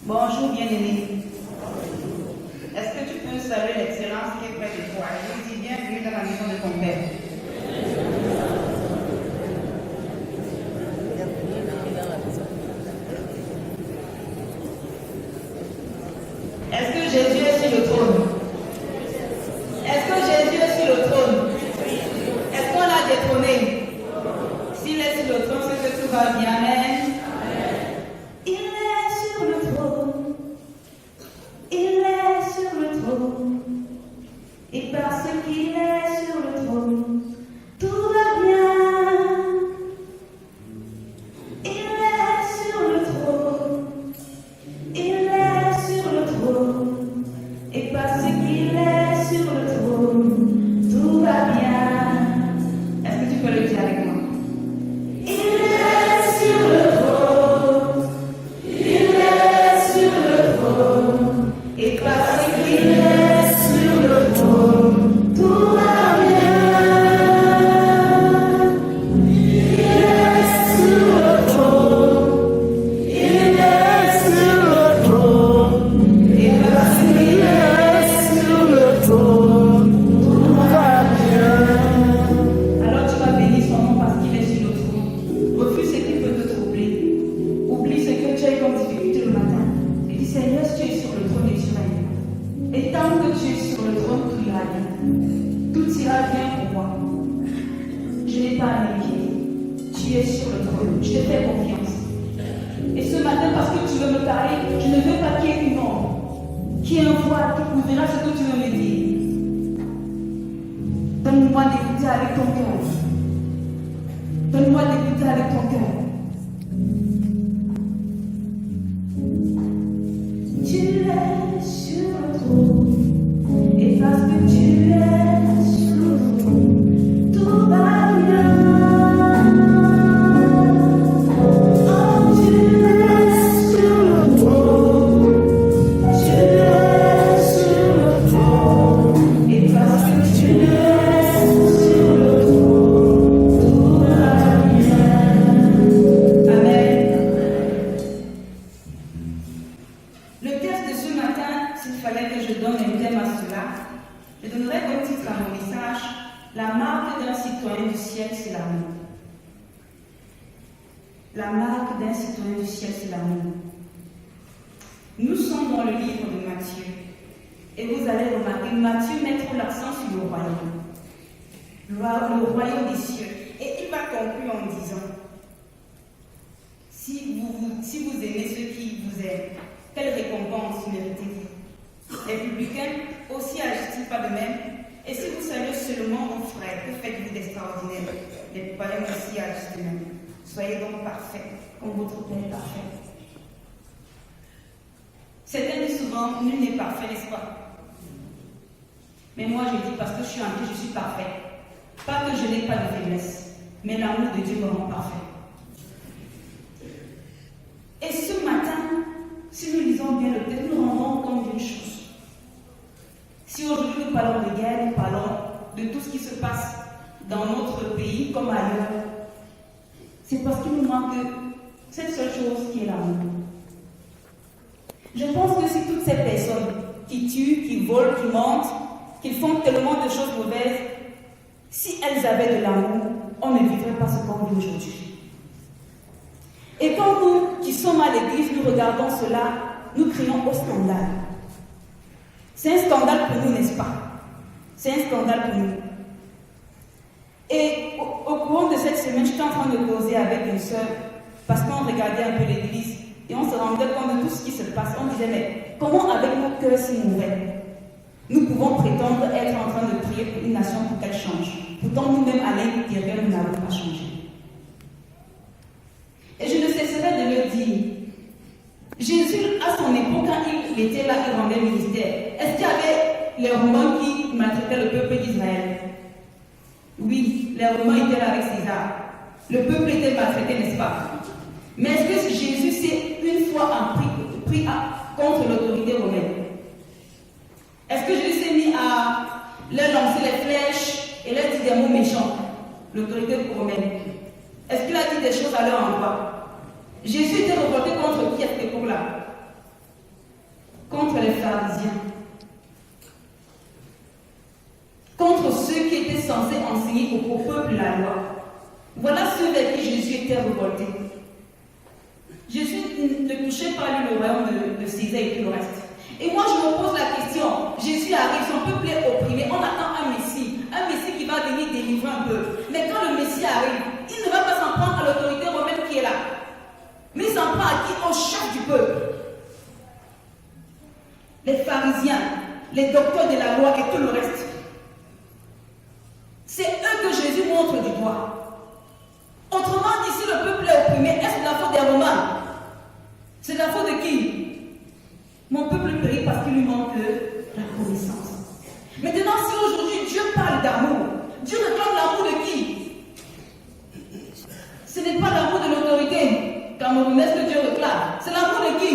Bonjour bien-aimé. Est-ce que tu peux saluer l'excellence qui est près de toi? Je dis bienvenue dans la maison de ton Père. Est-ce que Jésus est sur le trône? Est-ce que Jésus est sur le trône? Est-ce qu'on l'a détrôné? S'il est sur le trône, c'est que tout va bien. Amen. Il est sur le trône. Il est sur le trône. Et parce qu'il est sur le trône, tout va bien. Il est sur le trône. Il est sur le trône. Et parce qu'il est sur le trône, tout va bien. Est-ce que tu peux le dire avec moi? Il est sur le trône. Il est sur le trône. Et parce qu'il est sur le trône, tout va bien. Il est sur le trône. Il est sur le trône. Et parce qu'il est sur le trône, tout va bien. Alors tu vas bénir son nom parce qu'il est sur le trône. Refuse ce qui peut te troubler. Oublie ce que tu as eu comme difficulté le matin. Et dis Seigneur, si tu es sur le trône et tu vas bien. Et tant que tu es sur le trône, tout ira bien. Tout ira bien pour moi. Je n'ai pas à m'inquiéter. Tu es sur le trône. Je te fais confiance. Et ce matin, parce que tu veux me parler, je ne veux pas qu'il y ait une ombre, qu'il y ait un voile qui couvrira ce que tu veux me dire. Donne-moi d'écouter avec ton cœur. Donne-moi d'écouter avec ton cœur. Tu es sur le trône. Et parce que tu es sur le trône, tout va bien. Oh, tu es sur le trône. Tu es sur le trône. Et parce que tu es sur le trône, tout va bien. Amen. Le texte de ce matin, s'il fallait que je donne un thème à cela, je donnerais comme titre à mon message: la marque d'un citoyen du ciel, c'est l'amour. La marque d'un citoyen du ciel, c'est l'amour. Nous sommes dans le livre de Matthieu. Et vous allez remarquer, Matthieu met trop l'accent sur le royaume. Le royaume des cieux. Et il va conclure en disant: si vous aimez ceux qui vous aiment, quelle récompense méritez-vous? Les publicains aussi agissent-ils pas de même? Et si vous saluez seulement vos frères, que faites-vous d'extraordinaire? Les païens aussi agissent de même. Soyez donc parfaits, comme votre Père est parfait. Certains disent souvent, nul n'est parfait, n'est-ce pas? Mais moi je dis, parce que je suis en Dieu, je suis parfait. Pas que je n'ai pas de faiblesse, mais l'amour de Dieu me rend parfait. Et ce matin, si nous lisons bien le texte, nous nous rendons compte d'une chose. Si aujourd'hui nous parlons de guerre, nous parlons de tout ce qui se passe dans notre pays comme ailleurs, c'est parce qu'il nous manque cette seule chose qui est l'amour. Je pense que si toutes ces personnes qui tuent, qui volent, qui mentent, qui font tellement de choses mauvaises, si elles avaient de l'amour, on ne vivrait pas ce qu'on vit aujourd'hui. Et quand nous, qui sommes à l'église, nous regardons cela, nous crions au scandale. C'est un scandale pour nous, n'est-ce pas? C'est un scandale pour nous. Et au cours de cette semaine, j'étais en train de causer avec une sœur, parce qu'on regardait un peu l'église, et on se rendait compte de tout ce qui se passe. On disait, mais comment avec nos cœurs si mauvais, nous pouvons prétendre être en train de prier pour une nation pour qu'elle change? Pourtant, nous-mêmes, à l'intérieur, nous n'avons pas changé. Et je ne cesserai de le dire. Jésus, à son époque, quand il était là, il rendait ministère. Est-ce qu'il y avait les Romains qui maltraitaient le peuple d'Israël? Oui, les Romains étaient là avec César. Le peuple était maltraité, n'est-ce pas? Mais est-ce que Jésus s'est une fois pris contre l'autorité romaine? Est-ce que Jésus s'est mis à leur lancer les flèches et leur dire des mots méchants? L'autorité romaine. Est-ce qu'il a dit des choses à leur endroit? Jésus était revolté contre qui à cette époque-là? ne touchez pas le royaume de César et tout le reste. Et moi, je me pose la question, Jésus arrive, son peuple est opprimé, on attend un Messie qui va venir délivrer un peu. Mais quand le Messie arrive, il ne va pas s'en prendre à l'autorité romaine qui est là. Mais il s'en prend à qui? Au chef du peuple. Les pharisiens, les docteurs de la loi et tout le reste. C'est eux que Jésus montre du doigt. Autrement dit, si le peuple est opprimé, est-ce de la faute des Romains? C'est de la faute de qui? Mon peuple périt parce qu'il lui manque la connaissance. Maintenant, si aujourd'hui Dieu parle d'amour, Dieu réclame l'amour de qui? Ce n'est pas l'amour de l'autorité camerounaise que Dieu réclame. C'est l'amour de qui?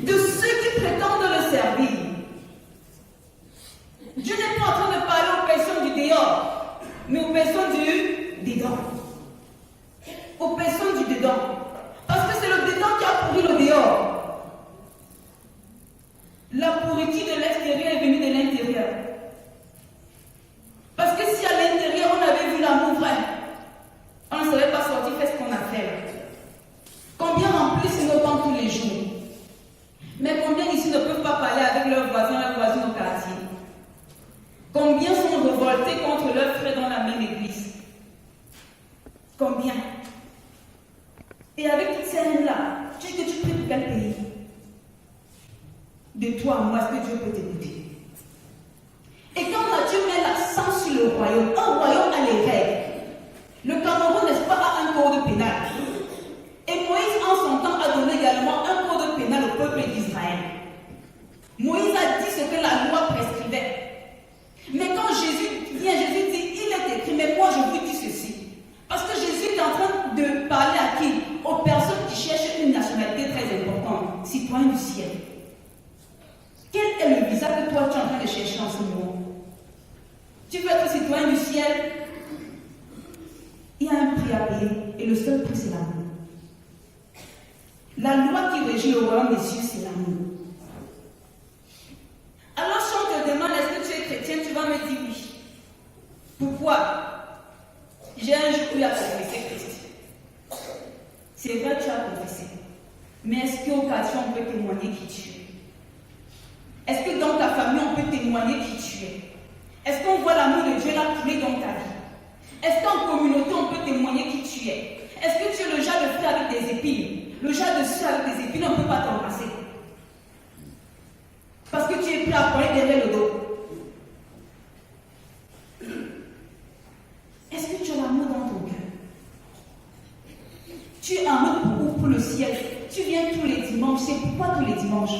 De ceux qui prétendent le servir. Dieu n'est pas en train de parler aux personnes du dehors, mais aux personnes du dedans. Aux personnes du dedans. Parce que c'est le dedans qui a pourri le dehors. La pourriture de l'extérieur est venue de l'intérieur. Parce que si à l'intérieur on avait vu l'amour vrai, on ne serait pas sorti faire ce qu'on a fait. Combien en plus ils nous parlent tous les jours? Mais combien ici ne peuvent pas parler avec leurs voisins au quartier? Combien sont révoltés contre leurs frères dans la même église? Combien? Et avec toutes ces haines-là, tu dis que tu pries pour quel pays? De toi à moi, est-ce que Dieu peut t'écouter? Et quand Dieu met l'accent sur le royaume, un royaume a les règles. Le Cameroun, n'est-ce pas, a un code pénal. Et Moïse, en son temps, a donné également un code pénal au peuple d'Israël. Moïse a dit ce que la loi prescrivait. Mais quand Jésus vient, Jésus dit, il est écrit, mais moi je vous dis ceci. Parce que Jésus est en train de parler à qui? Aux personnes qui cherchent une nationalité très importante, citoyen du ciel. Quel est le visa que toi tu es en train de chercher en ce moment? Tu veux être citoyen du ciel? Il y a un prix à payer et le seul prix c'est l'amour. La loi qui régit le royaume des cieux c'est l'amour. Alors si on te demande est-ce que tu es chrétien, tu vas me dire oui. Pourquoi? J'ai un jour où il a confessé Christ. C'est vrai tu as confessé. Mais est-ce qu'occasion on peut témoigner qui tu es? Est-ce que dans ta famille, on peut témoigner qui tu es? Est-ce qu'on voit l'amour de Dieu là couler dans ta vie? Est-ce qu'en communauté, on peut témoigner qui tu es? Est-ce que tu es le genre de frère avec des épines? Le genre de soeur avec des épines, on ne peut pas t'embrasser. Parce que tu es prêt à poigner derrière le dos. Est-ce que tu as l'amour dans ton cœur? Tu es amour pour le ciel. Tu viens tous les dimanches. C'est pourquoi tous les dimanches?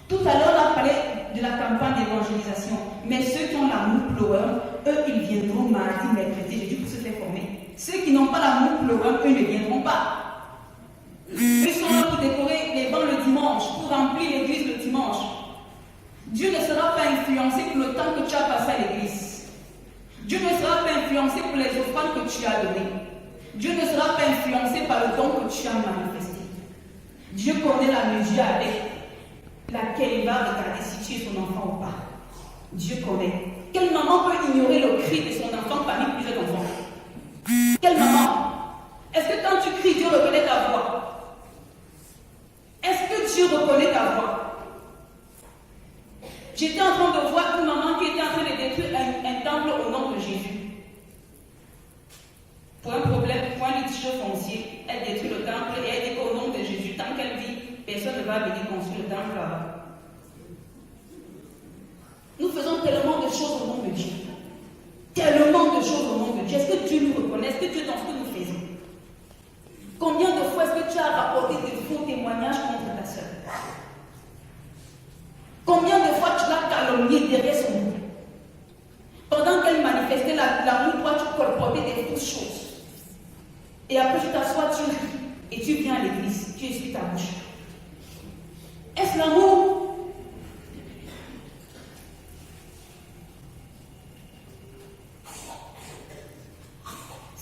Tout à l'heure, on a parlé de la campagne d'évangélisation. Mais ceux qui ont l'amour pour le royaume, eux, ils viendront mardi, mercredi, jeudi pour se faire former. Ceux qui n'ont pas l'amour pour le royaume, eux ne viendront pas. Ils sont là pour décorer les bancs le dimanche, pour remplir l'église le dimanche. Dieu ne sera pas influencé pour le temps que tu as passé à l'église. Dieu ne sera pas influencé pour les offrandes que tu as données. Dieu ne sera pas influencé par le don que tu as manifesté. Dieu connaît la mesure avec laquelle il va regarder si tu es son enfant ou pas. Dieu connaît. Quelle maman peut ignorer le cri de son enfant parmi plusieurs enfants? Quelle maman? Est-ce que quand tu cries, Dieu reconnaît ta voix? Est-ce que Dieu reconnaît ta voix? J'étais en train de voir une maman qui était en train de détruire un temple au nom de Jésus. Pour un problème, pour un litige foncier, elle détruit le temple et elle dit qu'au nom de Jésus, tant qu'elle vit, personne ne va venir construire le temple là-bas. Nous faisons tellement de choses au nom de Dieu. Tellement de choses au nom de Dieu. Est-ce que Dieu nous reconnaît? Est-ce que Dieu est dans ce que nous faisons? Combien de fois est-ce que tu as rapporté des faux témoignages contre ta soeur? Combien de fois tu l'as calomnié derrière son dos? Pendant qu'elle manifestait l'amour, toi tu colportais des fausses choses. Et après tu t'assois, tu ris et tu viens à l'église, tu essuies ta bouche. Est-ce l'amour?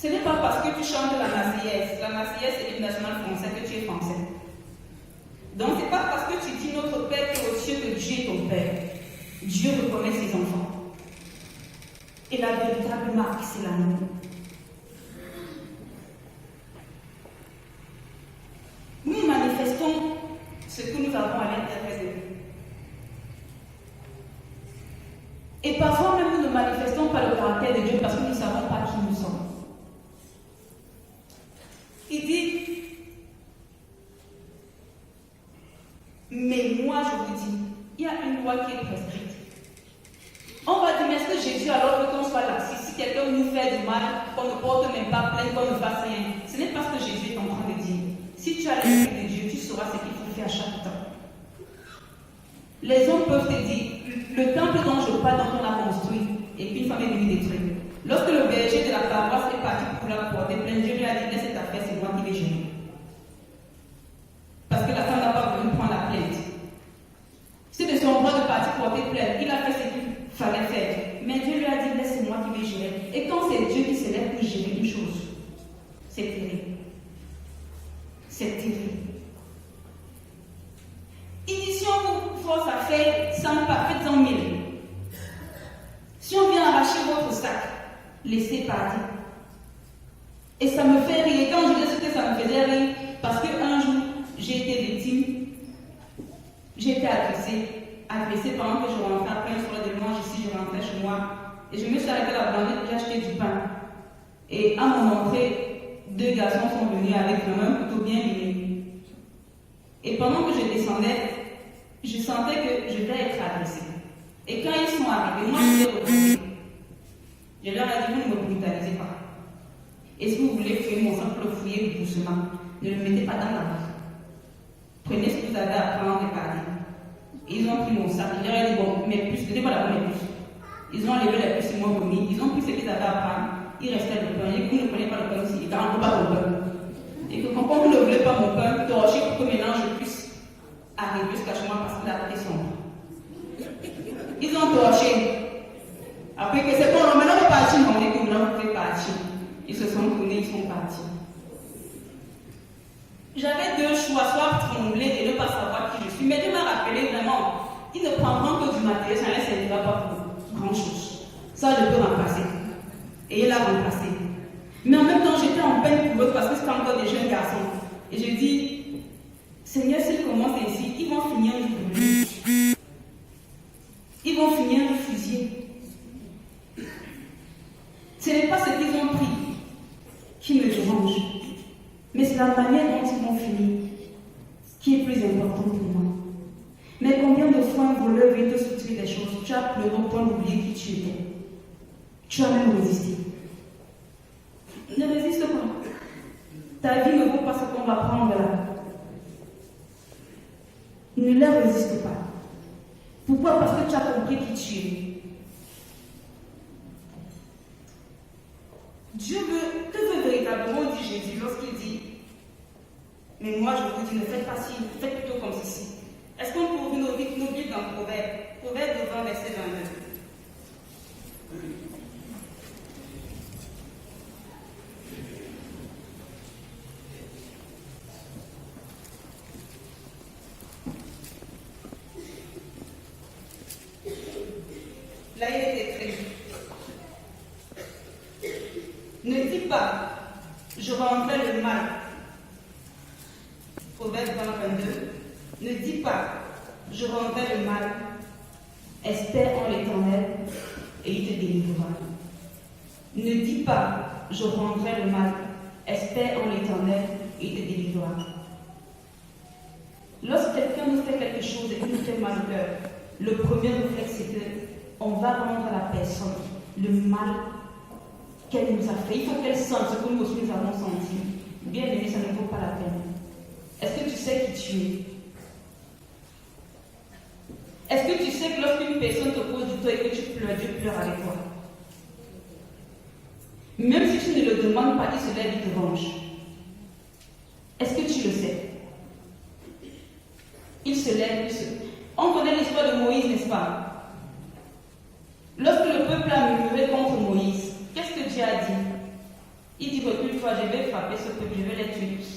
Ce n'est pas parce que tu chantes la Marseillaise. La Marseillaise, c'est l'hymne national français que tu es français. Donc, ce n'est pas parce que tu dis notre Père qui est aux cieux que Dieu est ton Père. Dieu reconnaît ses enfants. Et la véritable marque, c'est l'amour. Oui, manifeste ce que nous avons à l'intérieur de nous. Et parfois même nous ne manifestons pas le caractère de Dieu parce que nous ne savons pas qui nous sommes. Il dit, mais moi je vous dis, il y a une loi qui est prescrite. On va dire, mais est-ce que Jésus, alors que qu'on soit là, si quelqu'un nous fait du mal, qu'on ne porte même pas plainte, qu'on ne fasse rien, ce n'est pas ce que Jésus est en train de dire. Si tu as l'esprit de Dieu, tu sauras ce qu'il faut faire chaque temps. Les hommes peuvent te dire, le temple dont je parle, dont on a construit, et puis une femme est venue détruire. Lorsque le berger de la paroisse est parti pour la porter plainte, Dieu lui a dit, laisse cette affaire, c'est moi qui vais gérer. Parce que la femme n'a pas voulu prendre la plainte. C'est de son droit de partir porter plainte. Il a fait ce qu'il fallait faire. Mais Dieu lui a dit, laisse, c'est moi qui vais gérer. Et quand c'est Dieu qui se lève pour gérer une chose, c'est terrible. C'est terrible. Il dit, si on vous force à faire 100 pas, faites-en 1000. Si on vient arracher votre sac, laissez partir. Et ça me fait rire. Quand je dis ce que ça me faisait rire, parce qu'un jour, j'ai été victime, j'ai été agressée pendant que je rentrais après un soir de dimanche ici, je rentrais chez moi. Et je me suis arrêtée à la blanchette, j'ai acheté du pain. Et à mon entrée, 2 garçons sont venus avec vraiment un couteau bien menu. Et pendant que je descendais, je sentais que je devais être agressée. Et quand ils sont arrivés, moi je les ai retrouvés. Je leur ai dit, vous ne me brutalisez pas. Et si vous voulez fouiller mon sang, pour le fouiller doucement. Ne le mettez pas dans la bouche. Prenez ce que vous avez à prendre et partez. Ils ont pris mon sac. Je leur ai dit, bon, mes puces, donnez-moi la bonne puce. Ils ont enlevé les puces et moi vomi. Ils ont pris ce qu'ils avaient à prendre. Il restait le pain. Et vous ne prenez pas le pain aussi. Il ne rentre pas le pain. Et que quand vous ne voulez pas mon pain, torchez pour que maintenant je puisse arriver jusqu'à chez moi parce que la tête est sombre. Ils ont torché. Après que c'est bon, maintenant vous partez, on dit que maintenant vous pouvez partir. Ils se sont tournés, ils sont partis. J'avais 2 choix, soit trembler et ne pas savoir qui je suis. Mais Dieu m'a rappelé vraiment, ils ne prendront que du matériel, ça ne servira pas pour grand chose. Ça, je peux remplacer. Et il l'a remplacé. Mais en même temps, j'étais en peine pour eux parce que c'était encore des jeunes garçons. Et je dis, Seigneur, s'ils commencent ainsi, ils vont finir le brûler. Ils vont finir le fusiller. Ce n'est pas ce qu'ils ont pris qui me dérange, mais c'est la manière dont ils vont finir qui est plus importante pour moi. Mais combien de fois un voleur vient te soutirer des choses, tu as pleuré au point d'oublier qui tu étais. Tu as même résisté. Ne résiste pas. Ta vie ne vaut pas ce qu'on va prendre là. Ne leur résiste pas. Pourquoi? Parce que tu as compris qui tu es. Dieu veut, que veut véritablement dire Jésus lorsqu'il dit, mais moi je vous dis, ne faites pas ci, faites plutôt comme ceci. Est-ce qu'on peut ouvrir nos Bibles dans Proverbe 20, verset 22? Là, il est écrit. Ne dis pas, je rendrai le mal. Proverbe 22. Ne dis pas, je rendrai le mal. Espère en l'Éternel et il te délivrera. Ne dis pas, je rendrai le mal. Espère en l'Éternel et il te délivrera. Lorsque quelqu'un nous fait quelque chose et qu'il nous fait mal au cœur, le premier réflexe c'est qu'on va rendre à la personne le mal qu'elle nous a fait. Il faut qu'elle sente ce que nous aussi nous avons senti. Bien aimé, ça ne vaut pas la peine. Est-ce que tu sais qui tu es? Est-ce que tu sais que lorsqu'une personne te pose du tort et que tu pleures, Dieu pleure avec toi? Même si tu ne le demandes pas, il se lève et te venge. Est-ce que tu le sais? Il se lève, On connaît l'histoire de Moïse, n'est-ce pas? Lorsque le peuple a murmuré contre Moïse, qu'est-ce que Dieu a dit? Il dit, recule-toi, je vais frapper ce peuple, je vais les tuer tous.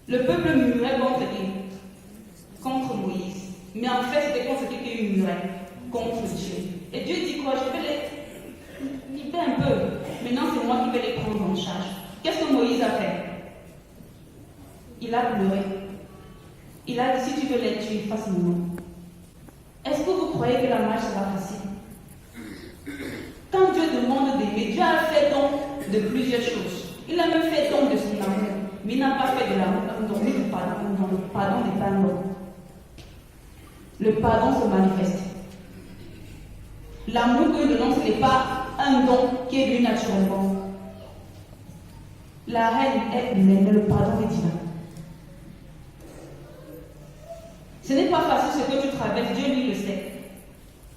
Le peuple murmurait contre Moïse. Mais en fait, c'était contre ce qu'il murmurait, contre Dieu. Et Dieu dit quoi? Je vais les libérer un peu. Maintenant, c'est moi qui vais les prendre en charge. Qu'est-ce que Moïse a fait? Il a pleuré. Il a dit, si tu veux les tuer, fasse mon nom. Est-ce que vous croyez que la marche sera facile? Quand Dieu demande d'aimer, Dieu a fait don de plusieurs choses. Il a même fait don de son amour. Mais il n'a pas fait de l'amour, donc le pardon n'est pas un don. Le pardon se manifeste. L'amour que nous donnons, ce n'est pas un don qui est venu naturellement. La haine est humaine, mais le pardon est divin. Ce n'est pas facile ce que tu traverses, Dieu lui le sait.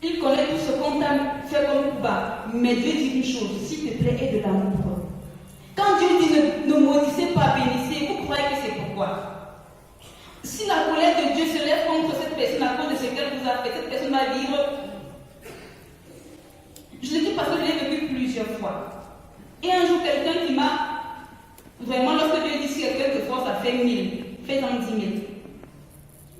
Il connaît tout ce qu'on t'a fait comme bas. Mais Dieu dit une chose, s'il te plaît, aie de l'amour. Quand Dieu dit ne maudissez pas, bénissez, vous croyez que c'est pourquoi? Si la colère de Dieu se lève contre cette personne à cause de ce qu'elle vous a fait, cette personne va vivre. Je le dis parce que je l'ai vécu plusieurs fois. Et un jour, quelqu'un qui m'a. Vraiment, lorsque Dieu dit si quelquefois ça fait 1000, fais-en 10 000.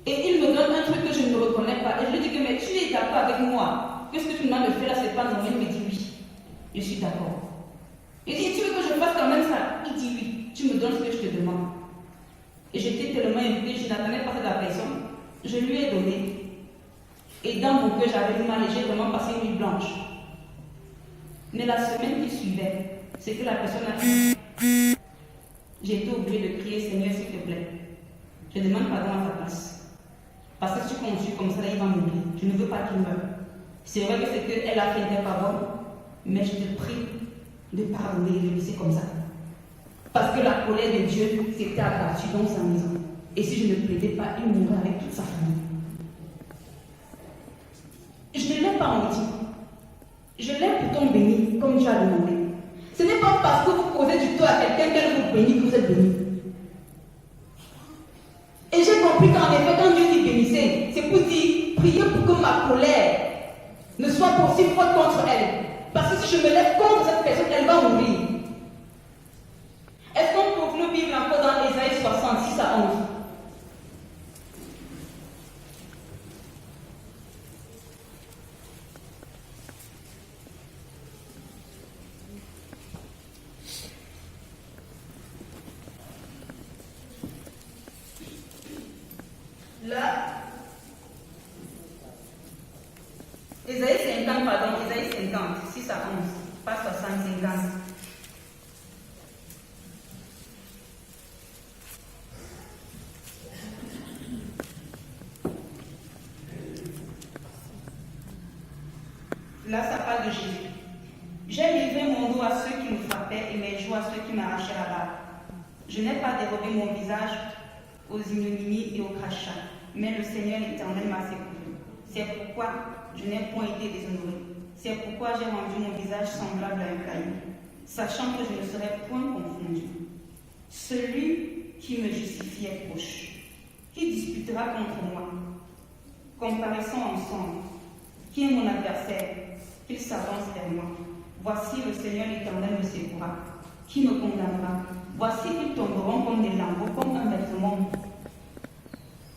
Et il me donne un truc que je ne reconnais pas. Et je lui dis que mais tu es d'accord avec moi. Qu'est-ce que tu me demandes de faire là, c'est pas normal. Il me dit oui. Je suis d'accord. Il dit, tu veux que je fasse quand même ça? Il dit oui. Tu me donnes ce que je te demande. Et j'étais tellement impliquée, je n'attendais pas de la personne. Je lui ai donné. Et dans mon cœur, j'avais du mal et j'ai vraiment passé une nuit blanche. Mais la semaine qui suivait, c'est que la personne a dit, j'ai été obligée de crier, Seigneur, s'il te plaît. Je demande pardon à ta place. Parce que si tu continues comme ça, il va mourir. Je ne veux pas qu'il meure. C'est vrai que c'est qu'elle a fait des paroles, mais je te prie de pardonner et de laisser comme ça. Parce que la colère de Dieu s'était abattue dans sa maison. Et si je ne plaidais pas, il mourrait avec toute sa famille. Je ne l'ai pas menti. Je l'ai pourtant béni, comme Dieu a demandé. Ce n'est pas parce que vous causez du tort à quelqu'un qu'elle vous bénit que vous êtes béni. Et j'ai compris qu'en effet, quand Dieu dit bénissez, c'est pour dire, priez pour que ma colère ne soit pas aussi forte contre elle. Parce que si je me lève contre cette personne, elle va mourir. Est-ce qu'on peut nous vivre encore dans Ésaïe 66 à 11? Là, Ésaïe 50, pardon, Ésaïe 50, 6 à 11, pas 60, 50. Là, ça parle de Jésus. J'ai livré mon dos à ceux qui me frappaient et mes joues à ceux qui m'arrachaient la barbe. Je n'ai pas dérobé mon visage aux ignominies et aux crachats, mais le Seigneur l'Éternel m'a secouru. C'est pourquoi je n'ai point été déshonoré. C'est pourquoi j'ai rendu mon visage semblable à un caillou, sachant que je ne serai point confondu. Celui qui me justifie est proche. Qui disputera contre moi? Comparaissons ensemble. Qui est mon adversaire? Qu'il s'avance vers moi. Voici le Seigneur l'Éternel me secourra. Qui me condamnera? Voici qu'ils tomberont comme des lambeaux, comme un vêtement.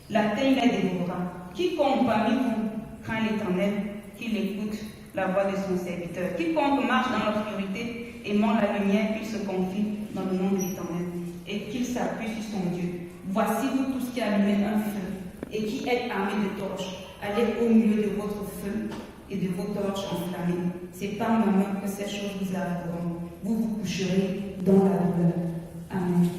La terre les dévorera. Quiconque parmi vous craint l'Éternel, qu'il écoute la voix de son serviteur. Quiconque marche dans l'obscurité, aimant la lumière, qu'il se confie dans le nom de l'Éternel et qu'il s'appuie sur son Dieu. Voici vous tous qui allumez un feu et qui êtes armés de torches. Allez au milieu de votre feu et de vos torches enflammées. C'est par ma main que ces choses vous arriveront. Vous vous coucherez dans la douleur. Amen.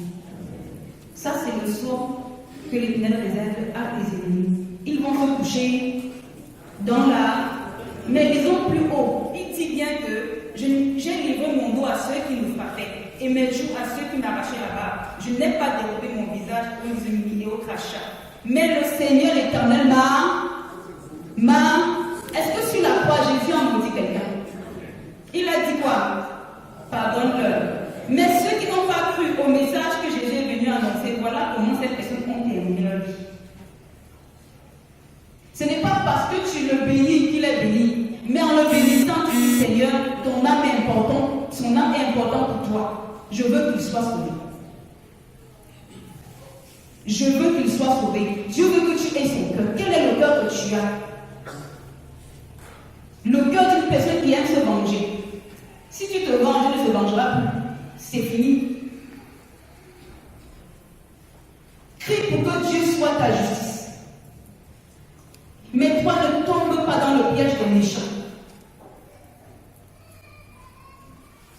Ça, c'est le sort que l'Éternel réserve à les ennemis. Ils vont se coucher dans la... Mais disons plus haut. Il dit bien que j'ai livré mon dos à ceux qui me frappaient et mes joues à ceux qui m'arrachaient la barbe. Je n'ai pas dérobé mon visage aux ennemis et aux crachats. Mais le Seigneur l'Éternel Est-ce que sur la croix, Jésus a maudit quelqu'un? Il a dit quoi? Pardonne-leur. Mais ceux qui n'ont pas cru au message que Jésus est venu annoncer, voilà comment ces personnes ont terminé leur vie. Ce n'est pas parce que tu le bénis qu'il est béni, mais en le bénissant, tu dis Seigneur, ton âme est importante, son âme est importante pour toi. Je veux qu'il soit sauvé. Je veux qu'il soit sauvé. Dieu veut que tu aies son cœur. Quel est le cœur que tu as? Le cœur d'une personne qui aime se venger. Si tu te venges, il ne se vengera plus. C'est fini. Crie pour que Dieu soit ta justice. mariage des méchants.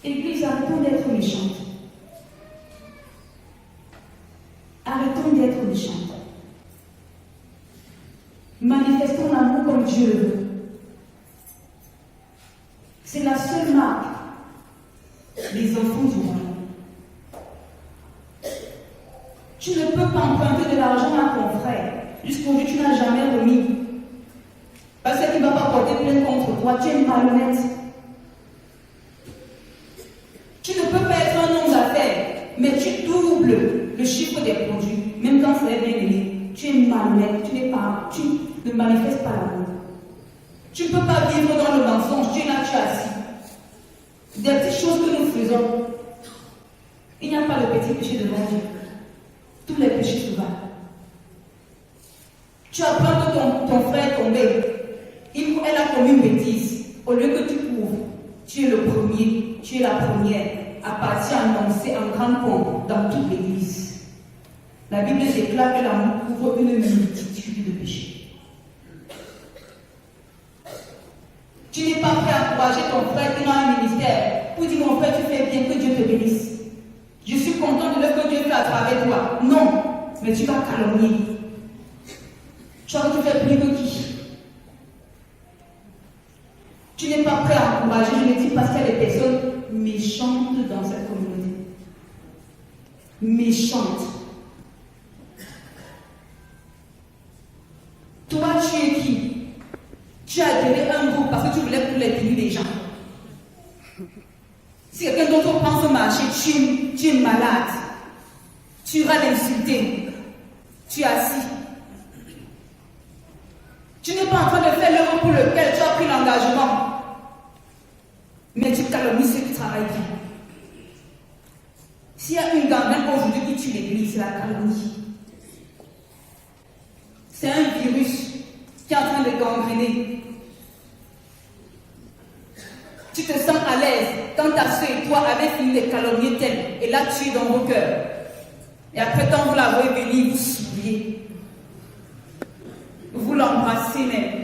Église, arrêtons d'être méchantes. Arrêtons d'être méchantes. Manifestons l'amour comme Dieu le veut. C'est la seule marque des enfants du royaume. Tu ne peux pas emprunter de l'argent à ton frère. Jusqu'aujourd'hui, tu n'as jamais remis. Parce qu'il ne va pas porter plainte contre toi. Tu es malhonnête. Tu ne peux pas être un homme d'affaires, mais tu doubles le chiffre des produits, même quand c'est bien aimé. Tu es malhonnête. Tu ne manifestes pas l'amour. Tu ne peux pas vivre dans le mensonge. Tu es là, tu es assis. Des petites choses que nous faisons. Il n'y a pas de petit péché devant Dieu. Tous les péchés se valent. Tu apprends que ton frère est tombé. Elle a commis une bêtise. Au lieu que tu couvres, tu es le premier, tu es la première à partir annoncer en grand pompe dans toute l'église. La Bible déclare que l'amour couvre une multitude de péchés. Tu n'es pas prêt à encourager ton frère qui a un ministère pour dire mon frère, tu fais bien, que Dieu te bénisse. Je suis content de l'œuvre que Dieu fait à travers toi. Non, mais tu vas calomnier. Tu vas te faire plus que qui? Tu n'es pas prêt à encourager, je le dis parce qu'il y a des personnes méchantes dans cette communauté. Méchantes. Toi, tu es qui? Tu as donné un groupe parce que tu voulais pour les bénis des gens. Si quelqu'un d'autre pense marcher, tu es malade. Tu iras l'insulter. Tu es assis. Tu n'es pas en train de faire l'œuvre pour lequel tu as pris l'engagement. Mais tu calomnies ceux qui travaillent bien. S'il y a une gangrène aujourd'hui qui tue l'église, c'est la calomnie. C'est un virus qui est en train de gangréner. Tu te sens à l'aise quand ta soeur et toi avez fini de calomnier tel. Et là, tu es dans vos cœurs. Et après, quand vous la voyez venir, vous souriez. Vous l'embrassez même.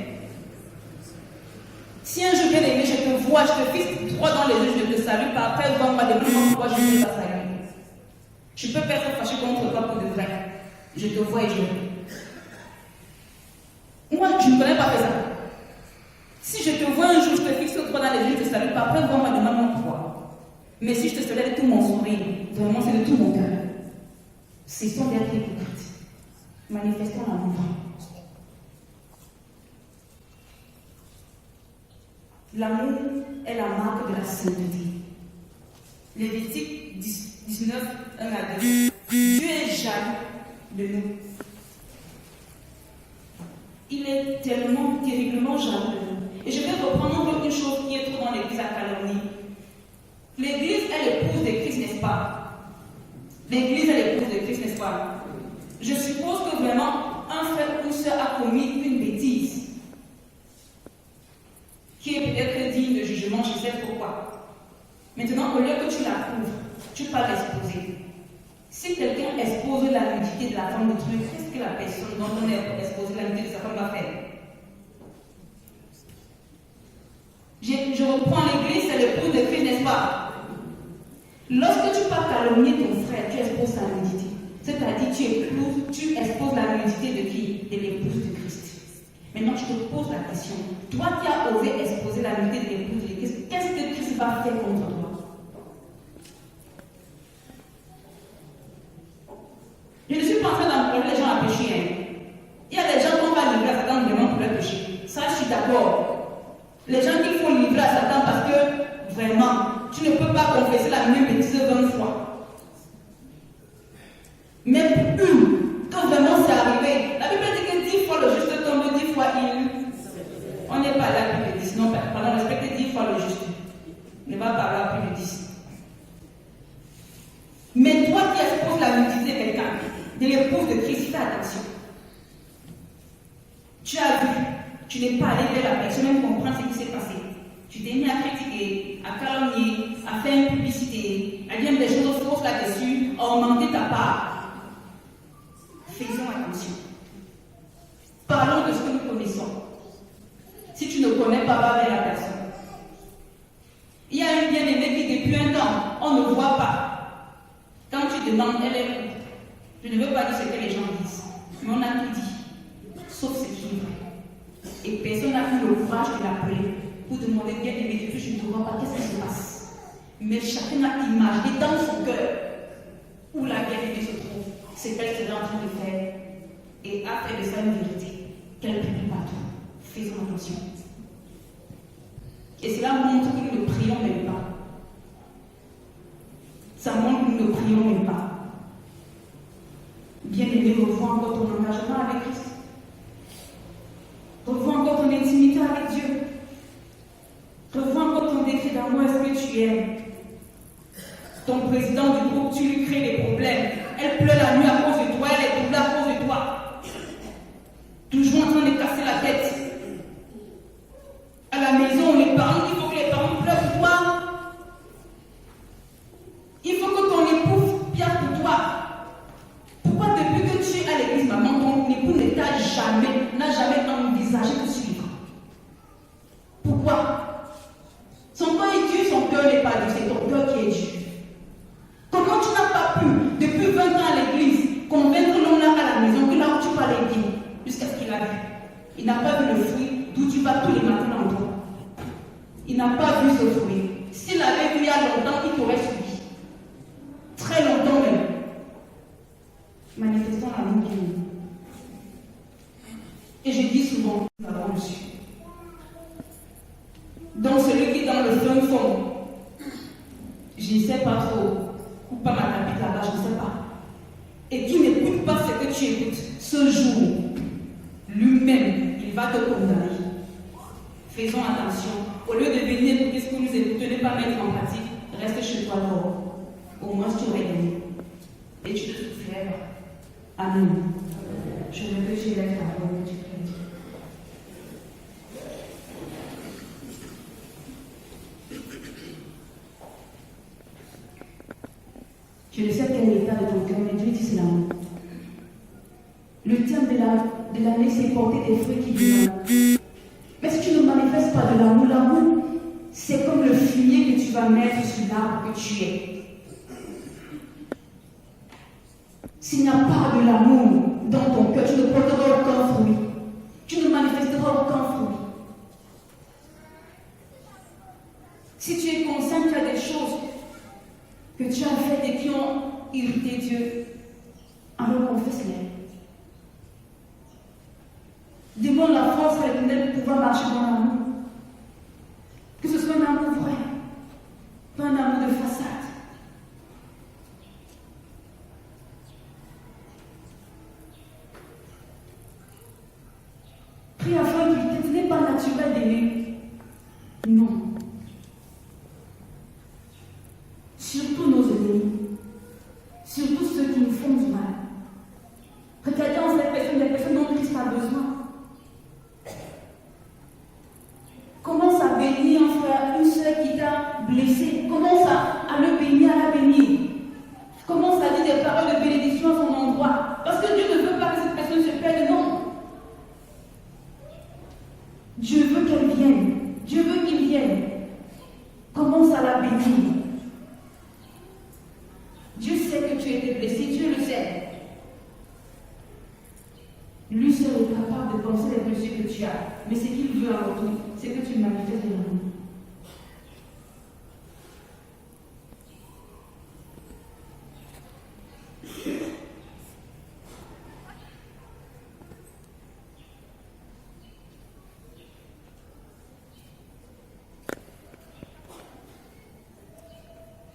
Si un jour bien aimé, je te vois, je te fixe droit dans les yeux, je ne te salue pas. Après, vois-moi demande pourquoi je ne peux pas saluer. Je peux pas être fâché contre toi pour de vrai. Je te vois et je. Moi, je ne connais pas fait ça. Si je te vois un jour, je te fixe droit dans les yeux, je te salue pas. Après, vois-moi demande pourquoi. Mais si je te salue de tout mon sourire, vraiment, c'est de tout mon cœur. Cessons d'être hypocrites. Manifestons l'amour. L'amour est la marque de la sainteté. Lévitique 19, 1 à 2. Dieu est jaloux de nous. Il est tellement, terriblement jaloux de nous. Et je vais reprendre une chose qui est trop dans l'église à calomnie. L'église est l'épouse de Christ, n'est-ce pas? L'église est l'épouse de Christ, n'est-ce pas? Je suppose que vraiment un frère ou soeur a commis une bêtise qui est peut-être digne de jugement, je sais pourquoi. Maintenant, au lieu que tu la couvres, tu peux l'exposer. Si quelqu'un expose la nudité de la femme de Dieu, qu'est-ce que la personne dont on est exposé la nudité de sa femme va faire? Je reprends l'église, c'est le l'épouse de Christ, n'est-ce pas? Lorsque tu pars calomnier ton frère, tu exposes sa nudité. C'est-à-dire, tu exposes la nudité de qui? De l'épouse de Christ. Maintenant, tu te poses la question. Toi qui as osé exposer la nudité de l'épouse de Christ, qu'est-ce que Christ va faire contre toi? Je ne suis pas en train d'encourager les gens à pécher. Il y a des gens qu'on va livrer à Satan vraiment pour leur péché. Ça, je suis d'accord. Les gens qu'il faut livrer à Satan parce que, vraiment, tu ne peux pas confesser la même bêtise 20 fois. Mais pour une, quand vraiment c'est arrivé, la Bible dit que 10 fois le juste tombe, 10 fois il. On n'est pas là plus de 10. Non, pardon, respectez 10 fois le juste. Ne va pas là plus de 10. Mais toi qui exposes la nudité de quelqu'un, de l'épouse de Christ, fais attention. Tu as vu, tu n'es pas allé vers la personne, même comprendre ce qui s'est passé. Tu t'es mis à critiquer, à calomnier, à faire une publicité, à dire des choses fausses là-dessus, à augmenter ta part. Faisons attention. Parlons de ce que nous connaissons. Si tu ne connais Je ne veux pas dire ce que les gens disent, mais on a tout dit, sauf ce qui est vrai. Et personne n'a eu le courage de l'appeler pour demander bien aimé depuis je ne te vois pas, qu'est-ce qui se passe? Mais chacun a imaginé dans son cœur où la bien-aimée se trouve, ce qu'elle serait en train de faire, et a fait de ça une vérité qu'elle publie partout. Faisons attention. Et cela montre que nous ne prions même pas. Ça montre que nous ne prions même pas. Bien-aimé, revois encore ton engagement avec Christ. Revois encore ton intimité avec Dieu. Revois encore ton décret d'amour, est-ce que tu aimes? Ton président du groupe, tu lui crées des problèmes. Elle pleure la nuit à cause de toi, elle est troublée à cause de toi. Toujours en train de casser la tête. À la maison, les parents, il faut que les parents pleurent pour toi. Il faut que ton époux pleure pour toi. Pourquoi depuis que tu es à l'église, maman, ton époux n'a jamais envisagé de suivre? Pourquoi? Son cœur est dur, son cœur n'est pas dur, c'est ton cœur qui est dur. Comment tu n'as pas pu, depuis 20 ans à l'église, convaincre l'homme là à la maison que là où tu parlais bien, jusqu'à ce qu'il a vu? Il n'a pas vu le fruit d'où tu vas tous les matins en toi. Il n'a pas vu ce fruit. S'il avait vu il y a longtemps, il t'aurait suivi. Très longtemps même. Manifestons l'amour qui nous. Et je dis souvent, nous avons reçu. Donc celui qui est dans le fond, je ne sais pas trop, ou pas ma tapite là-bas, je ne sais pas. Et qui n'écoute pas ce que tu écoutes, ce jour, lui-même, il va te condamner. Faisons attention. Au lieu de venir écouter ce que nous écoutons, ne pas mettre en pratique, reste chez toi dehors. Au moins tu aurais gagné. Et tu te souffriras. Amen. Je veux que tu lèves ta voix et tu pries. Je ne sais quel est l'état de ton cœur, mais Dieu dit c'est l'amour. Le terme de l'année, c'est porter des fruits qui durent. Mais si tu ne manifestes pas de l'amour, l'amour, c'est comme le fumier que tu vas mettre sur l'arbre que tu es. S'il n'y a pas de l'amour dans ton cœur, tu ne porteras aucun fruit. Tu ne manifesteras aucun fruit. Si tu es conscient qu'il y a des choses que tu as faites et qui ont irrité Dieu, alors confesse-les. Demande la force à l'Éternel pour pouvoir marcher dans l'amour. Que ce soit un amour vrai, pas un amour de façade. Prie afin qu'il ce n'est pas naturel d'aimer. Non. Surtout nos ennemis. Surtout ceux qui nous font du mal. Regardons des personnes dont Christ a besoin. Commence à bénir un frère, une soeur qui t'a blessé. Commence à le bénir, à la bénir. Commence à dire des paroles de bénédiction à son endroit. Parce que Dieu ne veut pas que cette personne se perde, non. Dieu veut qu'elle vienne. Dieu veut qu'il vienne. Commence à la bénir. Dieu sait que tu as été blessé, Dieu le sait. Lui seul est capable de penser les blessures que tu as. Mais ce qu'il veut en retour, c'est que tu manifestes de l'amour.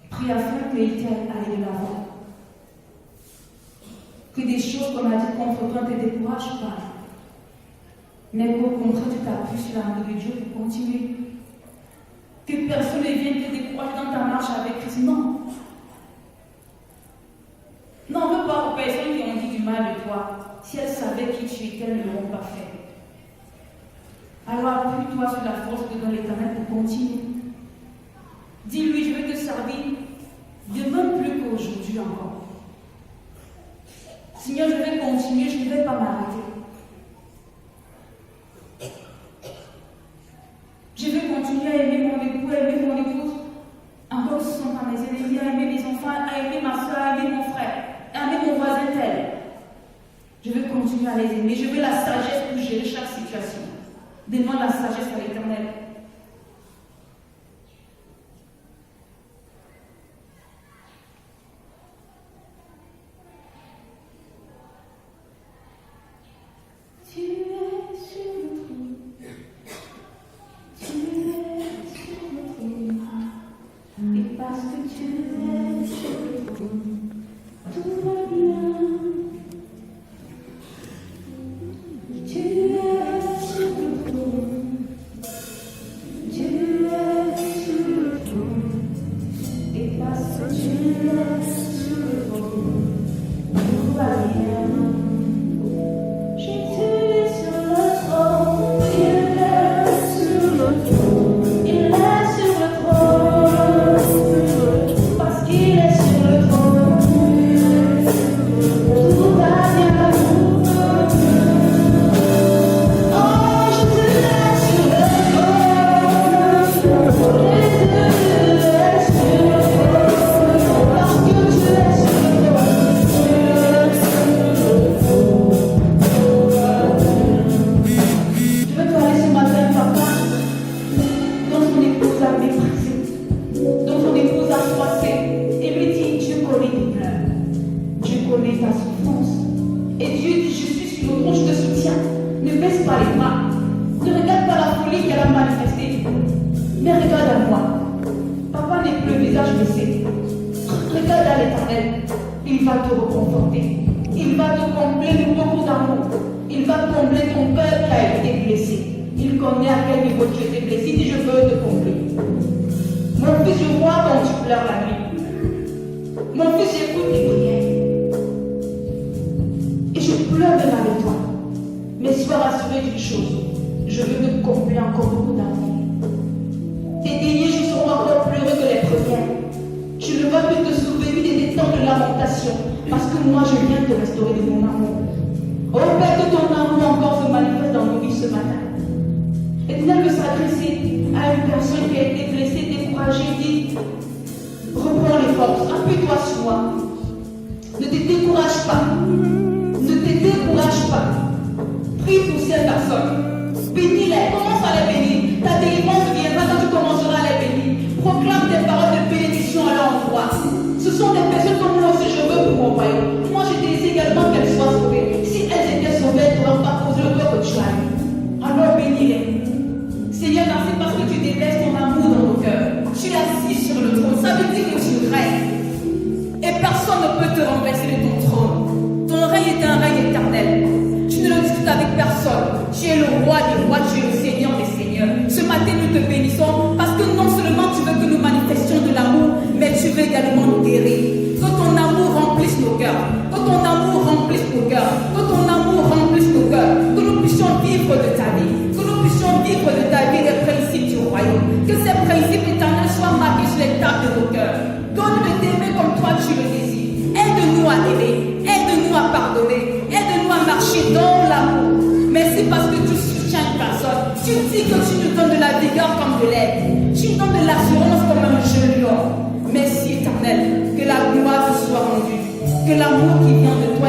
Prie afin qu'il t'aide à aller de l'avant. Que des choses qu'on a dit contre toi ne te découragent pas. Mais qu'au contraire, tu t'appuies sur l'amour de Dieu pour continuer. Que personne ne vienne te décourager dans ta marche avec Christ. Non. Non, on ne veut pas aux personnes qui ont dit du mal de toi. Si elles savaient qui tu étais, elles ne l'auront pas fait. Alors appuie-toi sur la force que donne l'Éternel pour continuer. Dis-lui, je vais te servir demain plus qu'aujourd'hui encore. Seigneur, je vais continuer, je ne vais pas m'arrêter. Je vais continuer à aimer mon époux, à aimer mon épouse. Encore ce sont pas mes ennemis, à aimer mes enfants, à aimer ma soeur, à aimer mon frère, à aimer mon voisin tel. Je veux continuer à les aimer. Je veux la sagesse pour gérer chaque situation. Demande la sagesse à l'Éternel. Tu es sur le trône. Tu es sur le trône. Et parce que tu es sur le trône, tout va bien. Tu es sur le trône. Tu es sur le trône. Et parce que tu es sur le trône, tout va bien. Merci éternel, que la gloire te soit rendue, que l'amour qui vient de toi